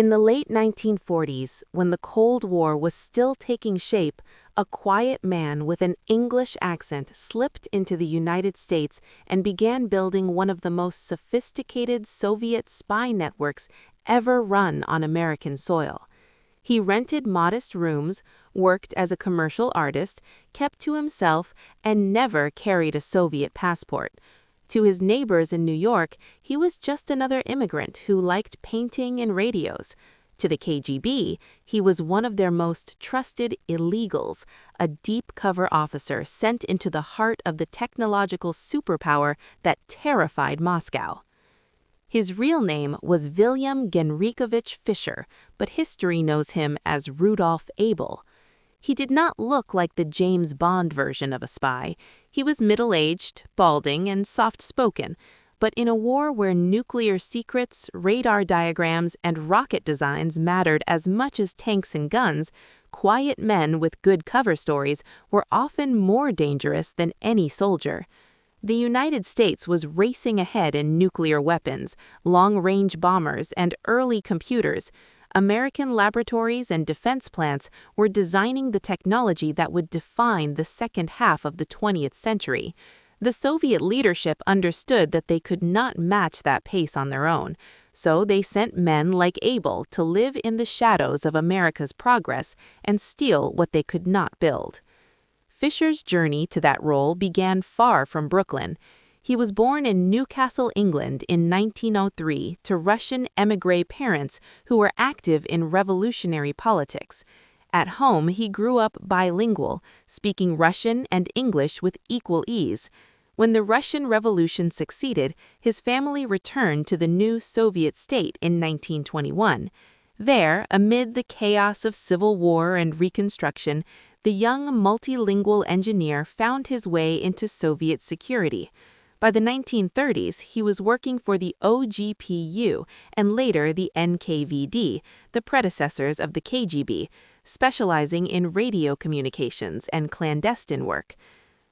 In the late 1940s, when the Cold War was still taking shape, a quiet man with an English accent slipped into the United States and began building one of the most sophisticated Soviet spy networks ever run on American soil. He rented modest rooms, worked as a commercial artist, kept to himself, and never carried a Soviet passport. To his neighbors in New York, he was just another immigrant who liked painting and radios. To the KGB, he was one of their most trusted illegals, a deep-cover officer sent into the heart of the technological superpower that terrified Moscow. His real name was William Genrikovich Fischer, but history knows him as Rudolf Abel. He did not look like the James Bond version of a spy. He was middle-aged, balding, and soft-spoken, but in a war where nuclear secrets, radar diagrams, and rocket designs mattered as much as tanks and guns, quiet men with good cover stories were often more dangerous than any soldier. The United States was racing ahead in nuclear weapons, long-range bombers, and early computers. American laboratories and defense plants were designing the technology that would define the second half of the 20th century. The Soviet leadership understood that they could not match that pace on their own, so they sent men like Abel to live in the shadows of America's progress and steal what they could not build. Fischer's journey to that role began far from Brooklyn. He was born in Newcastle, England in 1903 to Russian émigré parents who were active in revolutionary politics. At home, he grew up bilingual, speaking Russian and English with equal ease. When the Russian Revolution succeeded, his family returned to the new Soviet state in 1921. There, amid the chaos of civil war and reconstruction, the young multilingual engineer found his way into Soviet security. By the 1930s, he was working for the OGPU and later the NKVD, the predecessors of the KGB, specializing in radio communications and clandestine work.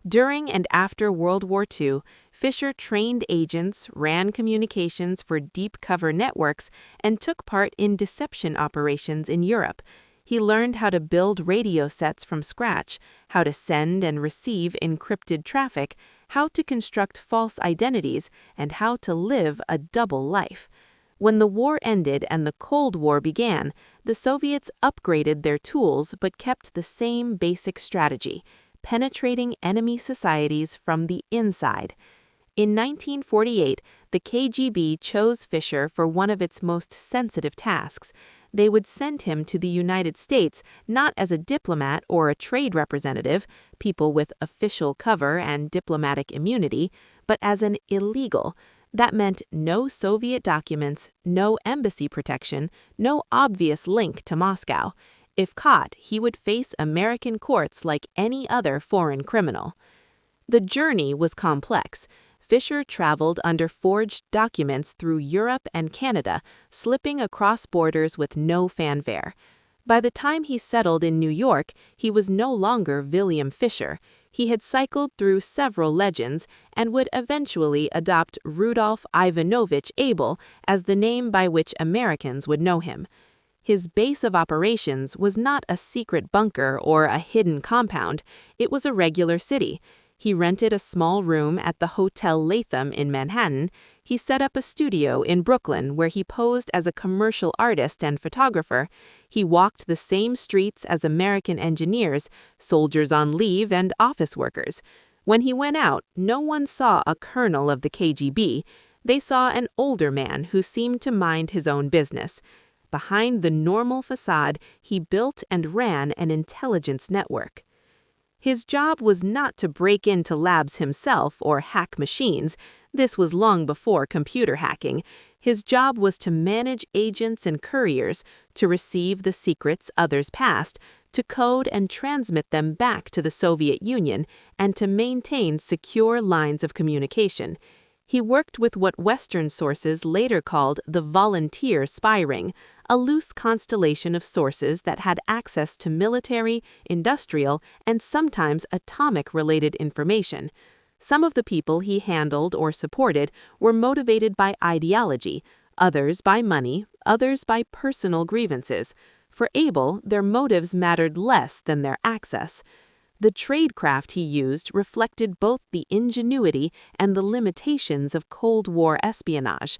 During and after World War II, Fischer trained agents, ran communications for deep-cover networks, and took part in deception operations in Europe. He learned how to build radio sets from scratch, how to send and receive encrypted traffic, how to construct false identities, and how to live a double life. When the war ended and the Cold War began, the Soviets upgraded their tools but kept the same basic strategy: penetrating enemy societies from the inside. In 1948, the KGB chose Fischer for one of its most sensitive tasks. They would send him to the United States not as a diplomat or a trade representative, people with official cover and diplomatic immunity, but as an illegal. That meant no Soviet documents, no embassy protection, no obvious link to Moscow. If caught, he would face American courts like any other foreign criminal. The journey was complex. Fischer traveled under forged documents through Europe and Canada, slipping across borders with no fanfare. By the time he settled in New York, he was no longer William Fischer. He had cycled through several legends and would eventually adopt Rudolf Ivanovich Abel as the name by which Americans would know him. His base of operations was not a secret bunker or a hidden compound. It was a regular city. He rented a small room at the Hotel Latham in Manhattan. He set up a studio in Brooklyn where he posed as a commercial artist and photographer. He walked the same streets as American engineers, soldiers on leave, and office workers. When he went out, no one saw a colonel of the KGB. They saw an older man who seemed to mind his own business. Behind the normal facade, he built and ran an intelligence network. His job was not to break into labs himself or hack machines. This was long before computer hacking. His job was to manage agents and couriers, to receive the secrets others passed, to code and transmit them back to the Soviet Union, and to maintain secure lines of communication. He worked with what Western sources later called the volunteer spy ring, a loose constellation of sources that had access to military, industrial, and sometimes atomic-related information. Some of the people he handled or supported were motivated by ideology. Others by money, others by personal grievances. For Abel, their motives mattered less than their access. The tradecraft he used reflected both the ingenuity and the limitations of Cold War espionage.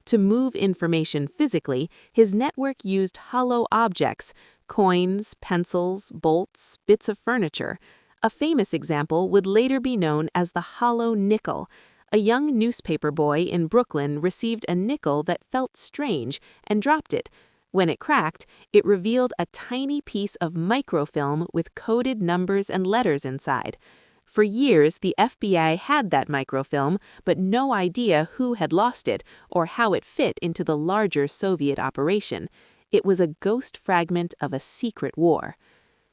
To move information physically, his network used hollow objects, coins, pencils, bolts, bits of furniture. A famous example would later be known as the hollow nickel. A young newspaper boy in Brooklyn received a nickel that felt strange and dropped it. When it cracked, it revealed a tiny piece of microfilm with coded numbers and letters inside. For years, the FBI had that microfilm, but no idea who had lost it or how it fit into the larger Soviet operation. It was a ghost fragment of a secret war.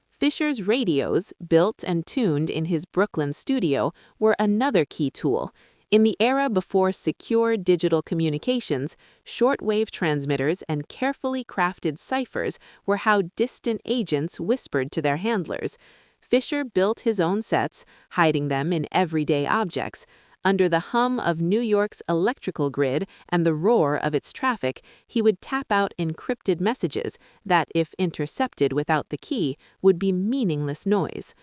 Fisher's radios, built and tuned in his Brooklyn studio, were another key tool. In the era before secure digital communications, shortwave transmitters and carefully crafted ciphers were how distant agents whispered to their handlers. Fisher built his own sets, hiding them in everyday objects. Under the hum of New York's electrical grid and the roar of its traffic, he would tap out encrypted messages that, if intercepted without the key, would be meaningless noise.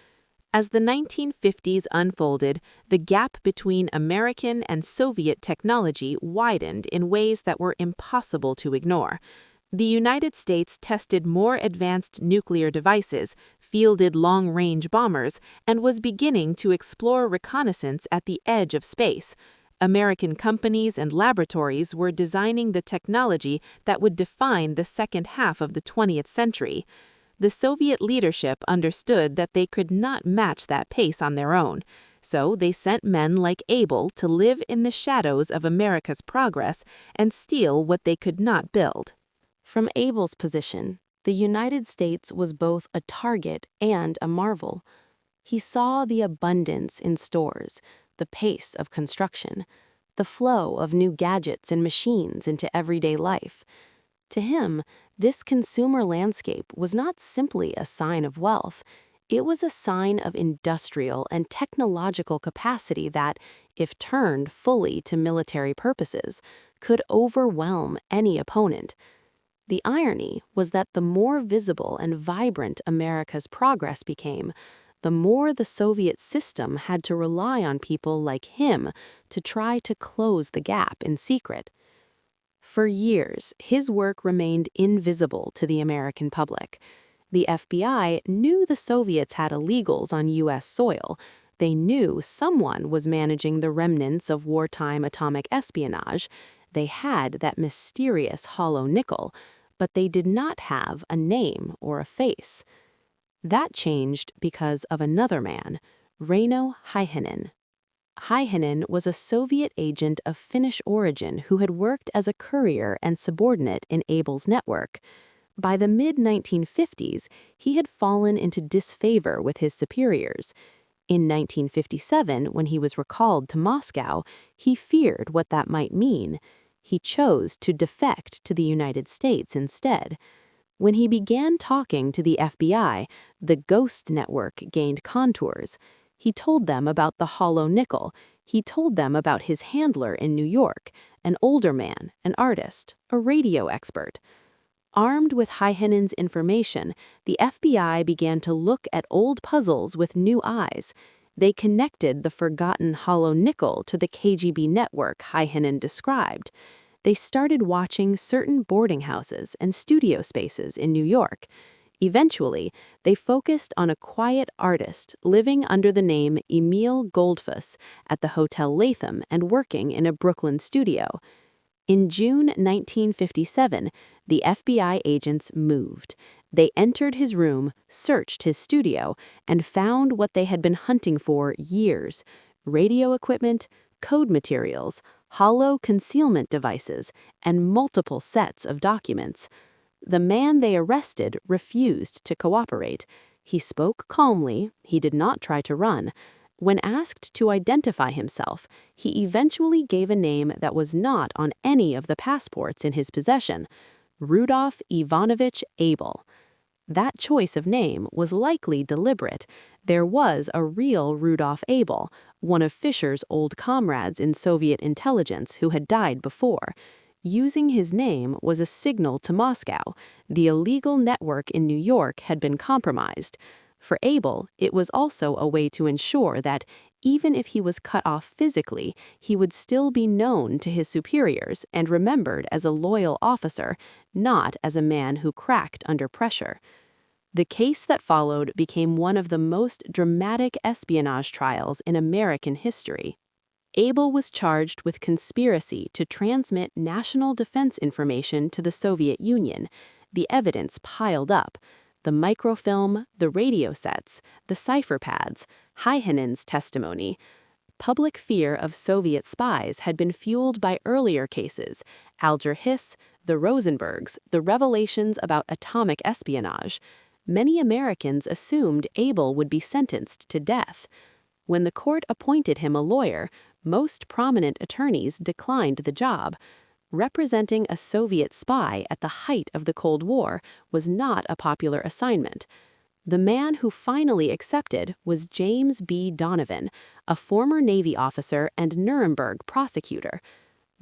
As the 1950s unfolded, the gap between American and Soviet technology widened in ways that were impossible to ignore. The United States tested more advanced nuclear devices, fielded long-range bombers, and was beginning to explore reconnaissance at the edge of space. American companies and laboratories were designing the technology that would define the second half of the 20th century. The Soviet leadership understood that they could not match that pace on their own, so they sent men like Abel to live in the shadows of America's progress and steal what they could not build. From Abel's position, the United States was both a target and a marvel. He saw the abundance in stores, the pace of construction, the flow of new gadgets and machines into everyday life. To him, this consumer landscape was not simply a sign of wealth. It was a sign of industrial and technological capacity that, if turned fully to military purposes, could overwhelm any opponent. The irony was that the more visible and vibrant America's progress became, the more the Soviet system had to rely on people like him to try to close the gap in secret. For years, his work remained invisible to the American public. The FBI knew the Soviets had illegals on U.S. soil. They knew someone was managing the remnants of wartime atomic espionage. They had that mysterious hollow nickel, but they did not have a name or a face. That changed because of another man, Reino Heihanen. Heihanen was a Soviet agent of Finnish origin who had worked as a courier and subordinate in Abel's network. By the mid-1950s, he had fallen into disfavor with his superiors. In 1957, when he was recalled to Moscow, he feared what that might mean. He chose to defect to the United States instead. When he began talking to the FBI, the Ghost Network gained contours. He told them about the hollow nickel. He told them about his handler in New York, an older man, an artist, a radio expert. Armed with Heihanen's information, the FBI began to look at old puzzles with new eyes. They connected the forgotten hollow nickel to the KGB network Heihanen described. They started watching certain boarding houses and studio spaces in New York. Eventually, they focused on a quiet artist living under the name Emil Goldfuss at the Hotel Latham and working in a Brooklyn studio. In June 1957, the FBI agents moved. They entered his room, searched his studio, and found what they had been hunting for years: radio equipment, code materials, hollow concealment devices, and multiple sets of documents. The man they arrested refused to cooperate. He spoke calmly. He did not try to run. When asked to identify himself, he eventually gave a name that was not on any of the passports in his possession: Rudolf Ivanovich Abel. That choice of name was likely deliberate. There was a real Rudolf Abel, one of Fisher's old comrades in Soviet intelligence who had died before. Using his name was a signal to Moscow. The illegal network in New York had been compromised. For Abel, it was also a way to ensure that, even if he was cut off physically, he would still be known to his superiors and remembered as a loyal officer, not as a man who cracked under pressure. The case that followed became one of the most dramatic espionage trials in American history. Abel was charged with conspiracy to transmit national defense information to the Soviet Union. The evidence piled up. The microfilm, the radio sets, the cipher pads, Heineman's testimony. Public fear of Soviet spies had been fueled by earlier cases, Alger Hiss, the Rosenbergs, the revelations about atomic espionage. Many Americans assumed Abel would be sentenced to death. When the court appointed him a lawyer, most prominent attorneys declined the job. Representing a Soviet spy at the height of the Cold War was not a popular assignment. The man who finally accepted was James B. Donovan, a former Navy officer and Nuremberg prosecutor.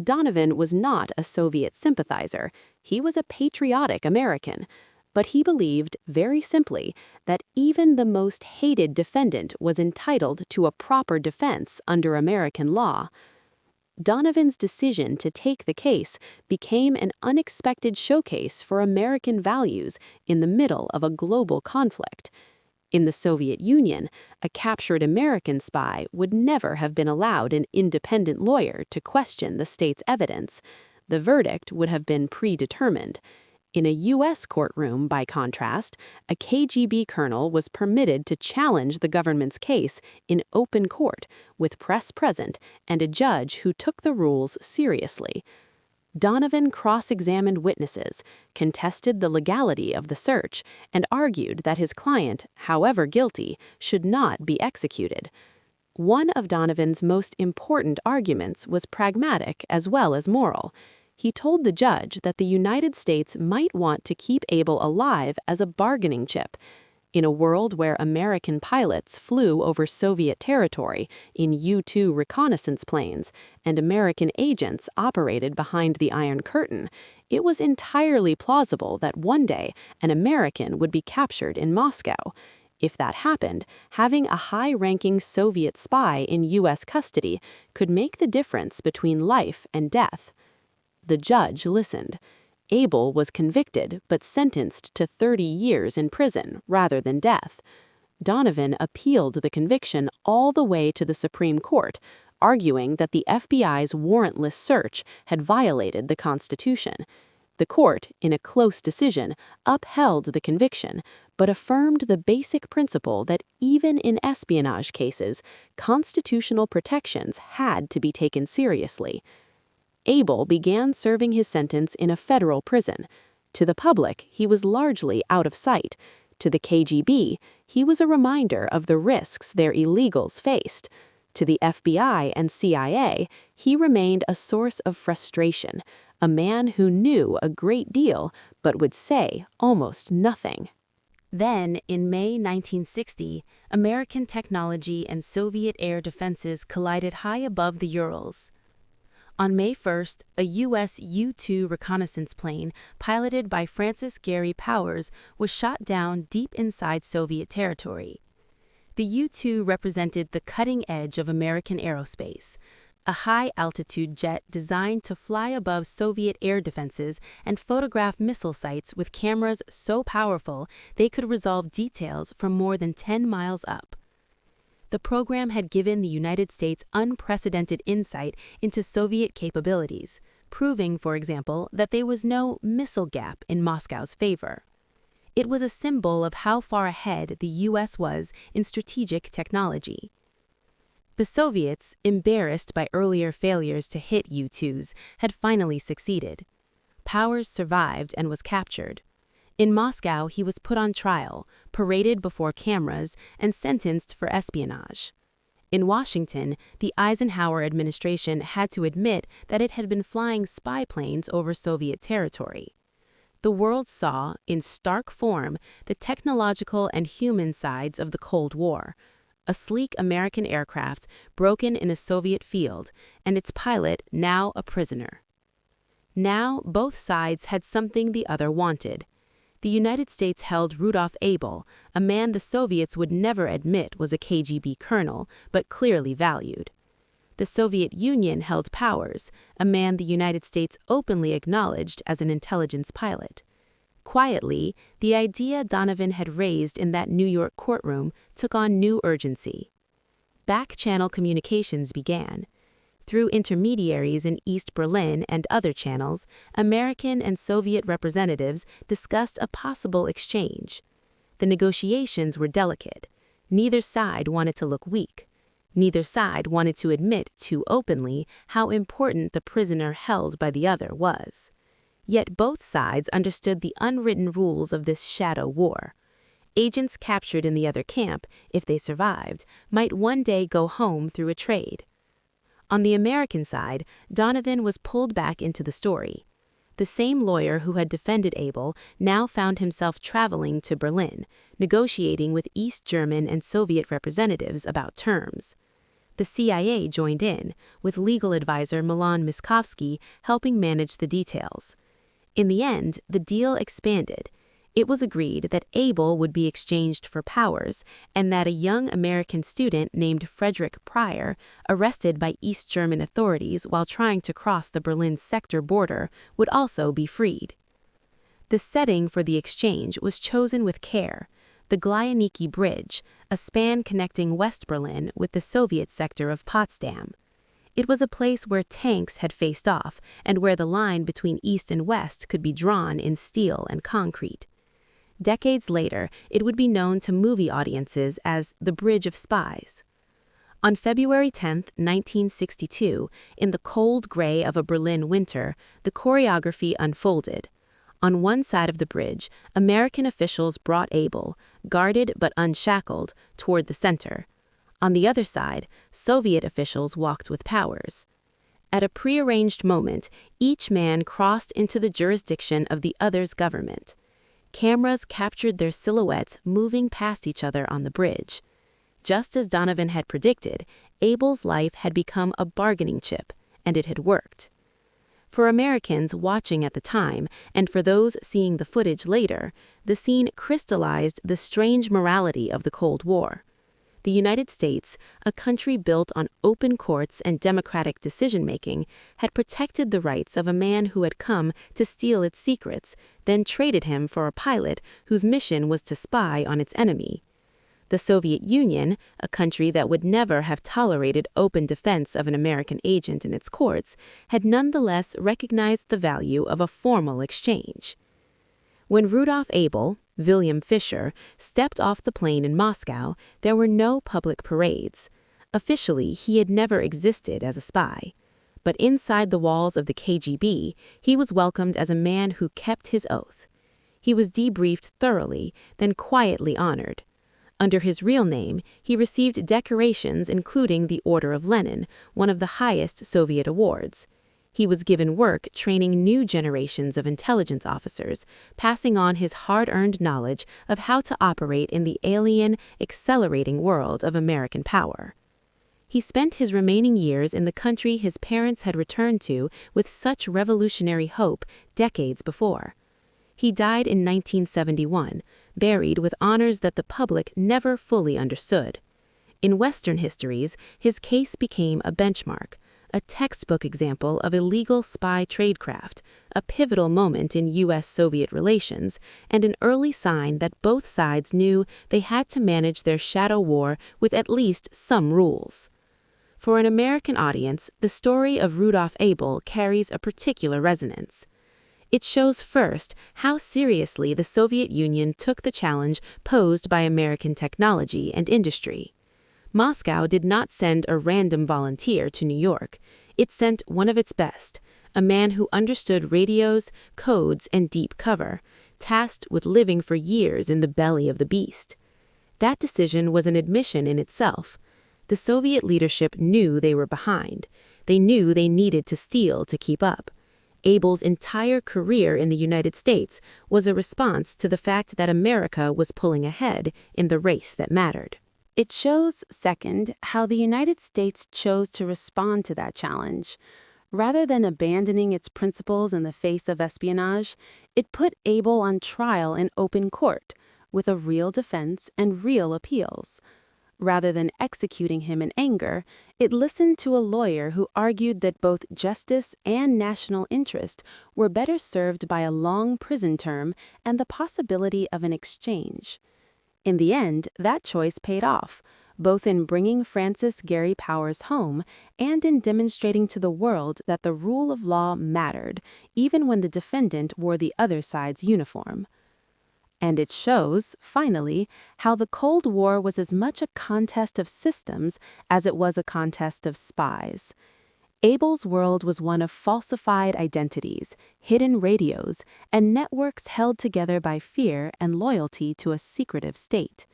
Donovan was not a Soviet sympathizer. He was a patriotic American. But he believed, very simply, that even the most hated defendant was entitled to a proper defense under American law. Donovan's decision to take the case became an unexpected showcase for American values in the middle of a global conflict. In the Soviet Union, a captured American spy would never have been allowed an independent lawyer to question the state's evidence. The verdict would have been predetermined. In a U.S. courtroom, by contrast, a KGB colonel was permitted to challenge the government's case in open court, with press present and a judge who took the rules seriously. Donovan cross-examined witnesses, contested the legality of the search, and argued that his client, however guilty, should not be executed. One of Donovan's most important arguments was pragmatic as well as moral. He told the judge that the United States might want to keep Abel alive as a bargaining chip. In a world where American pilots flew over Soviet territory in U-2 reconnaissance planes and American agents operated behind the Iron Curtain, it was entirely plausible that one day an American would be captured in Moscow. If that happened, having a high-ranking Soviet spy in U.S. custody could make the difference between life and death. The judge listened. Abel was convicted but sentenced to 30 years in prison rather than death. Donovan appealed the conviction all the way to the Supreme Court, arguing that the FBI's warrantless search had violated the Constitution. The court, in a close decision, upheld the conviction, but affirmed the basic principle that even in espionage cases, constitutional protections had to be taken seriously. Abel began serving his sentence in a federal prison. To the public, he was largely out of sight. To the KGB, he was a reminder of the risks their illegals faced. To the FBI and CIA, he remained a source of frustration, a man who knew a great deal but would say almost nothing. Then, in May 1960, American technology and Soviet air defenses collided high above the Urals. On May 1st, a U.S. U-2 reconnaissance plane piloted by Francis Gary Powers was shot down deep inside Soviet territory. The U-2 represented the cutting edge of American aerospace, a high-altitude jet designed to fly above Soviet air defenses and photograph missile sites with cameras so powerful they could resolve details from more than 10 miles up. The program had given the United States unprecedented insight into Soviet capabilities, proving, for example, that there was no missile gap in Moscow's favor. It was a symbol of how far ahead the U.S. was in strategic technology. The Soviets, embarrassed by earlier failures to hit U-2s, had finally succeeded. Powers survived and was captured. In Moscow, he was put on trial, paraded before cameras, and sentenced for espionage. In Washington, the Eisenhower administration had to admit that it had been flying spy planes over Soviet territory. The world saw, in stark form, the technological and human sides of the Cold War. A sleek American aircraft broken in a Soviet field, and its pilot now a prisoner. Now, both sides had something the other wanted. The United States held Rudolf Abel, a man the Soviets would never admit was a KGB colonel, but clearly valued. The Soviet Union held Powers, a man the United States openly acknowledged as an intelligence pilot. Quietly, the idea Donovan had raised in that New York courtroom took on new urgency. Back-channel communications began. Through intermediaries in East Berlin and other channels, American and Soviet representatives discussed a possible exchange. The negotiations were delicate. Neither side wanted to look weak. Neither side wanted to admit too openly how important the prisoner held by the other was. Yet both sides understood the unwritten rules of this shadow war. Agents captured in the other camp, if they survived, might one day go home through a trade. On the American side, Donovan was pulled back into the story. The same lawyer who had defended Abel now found himself traveling to Berlin, negotiating with East German and Soviet representatives about terms. The CIA joined in, with legal advisor Milan Miskovsky helping manage the details. In the end, the deal expanded. It was agreed that Abel would be exchanged for Powers, and that a young American student named Frederick Pryor, arrested by East German authorities while trying to cross the Berlin sector border, would also be freed. The setting for the exchange was chosen with care: the Glienicke Bridge, a span connecting West Berlin with the Soviet sector of Potsdam. It was a place where tanks had faced off and where the line between East and West could be drawn in steel and concrete. Decades later, it would be known to movie audiences as the Bridge of Spies. On February 10, 1962, in the cold gray of a Berlin winter, the choreography unfolded. On one side of the bridge, American officials brought Abel, guarded but unshackled, toward the center. On the other side, Soviet officials walked with Powers. At a prearranged moment, each man crossed into the jurisdiction of the other's government. Cameras captured their silhouettes moving past each other on the bridge. Just as Donovan had predicted, Abel's life had become a bargaining chip, and it had worked. For Americans watching at the time, and for those seeing the footage later, the scene crystallized the strange morality of the Cold War. The United States, a country built on open courts and democratic decision-making, had protected the rights of a man who had come to steal its secrets, then traded him for a pilot whose mission was to spy on its enemy. The Soviet Union, a country that would never have tolerated open defense of an American agent in its courts, had nonetheless recognized the value of a formal exchange. When Rudolf Abel, William Fischer, stepped off the plane in Moscow, there were no public parades. Officially, he had never existed as a spy. But inside the walls of the KGB, he was welcomed as a man who kept his oath. He was debriefed thoroughly, then quietly honored. Under his real name, he received decorations including the Order of Lenin, one of the highest Soviet awards. He was given work training new generations of intelligence officers, passing on his hard-earned knowledge of how to operate in the alien, accelerating world of American power. He spent his remaining years in the country his parents had returned to with such revolutionary hope decades before. He died in 1971, buried with honors that the public never fully understood. In Western histories, his case became a benchmark, a textbook example of illegal spy tradecraft, a pivotal moment in U.S.-Soviet relations, and an early sign that both sides knew they had to manage their shadow war with at least some rules. For an American audience, the story of Rudolf Abel carries a particular resonance. It shows first how seriously the Soviet Union took the challenge posed by American technology and industry. Moscow did not send a random volunteer to New York. It sent one of its best, a man who understood radios, codes, and deep cover, tasked with living for years in the belly of the beast. That decision was an admission in itself. The Soviet leadership knew they were behind. They knew they needed to steal to keep up. Abel's entire career in the United States was a response to the fact that America was pulling ahead in the race that mattered. It shows, second, how the United States chose to respond to that challenge. Rather than abandoning its principles in the face of espionage, it put Abel on trial in open court, with a real defense and real appeals. Rather than executing him in anger, it listened to a lawyer who argued that both justice and national interest were better served by a long prison term and the possibility of an exchange. In the end, that choice paid off, both in bringing Francis Gary Powers home and in demonstrating to the world that the rule of law mattered, even when the defendant wore the other side's uniform. And it shows, finally, how the Cold War was as much a contest of systems as it was a contest of spies. Abel's world was one of falsified identities, hidden radios, and networks held together by fear and loyalty to a secretive state.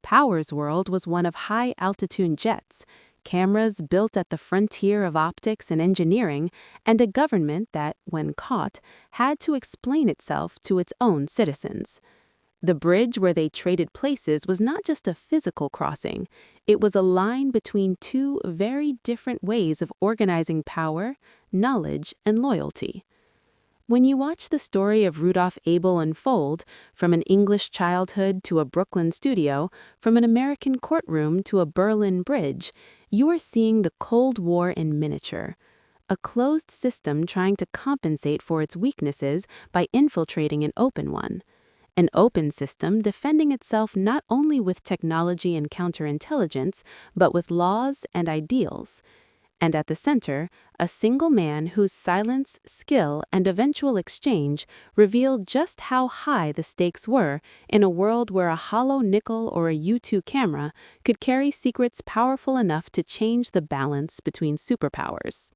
Powers' world was one of high-altitude jets, cameras built at the frontier of optics and engineering, and a government that, when caught, had to explain itself to its own citizens. The bridge where they traded places was not just a physical crossing, it was a line between two very different ways of organizing power, knowledge, and loyalty. When you watch the story of Rudolf Abel unfold, from an English childhood to a Brooklyn studio, from an American courtroom to a Berlin bridge, you are seeing the Cold War in miniature. A closed system trying to compensate for its weaknesses by infiltrating an open one. An open system defending itself not only with technology and counterintelligence, but with laws and ideals. And at the center, a single man whose silence, skill, and eventual exchange revealed just how high the stakes were in a world where a hollow nickel or a U2 camera could carry secrets powerful enough to change the balance between superpowers.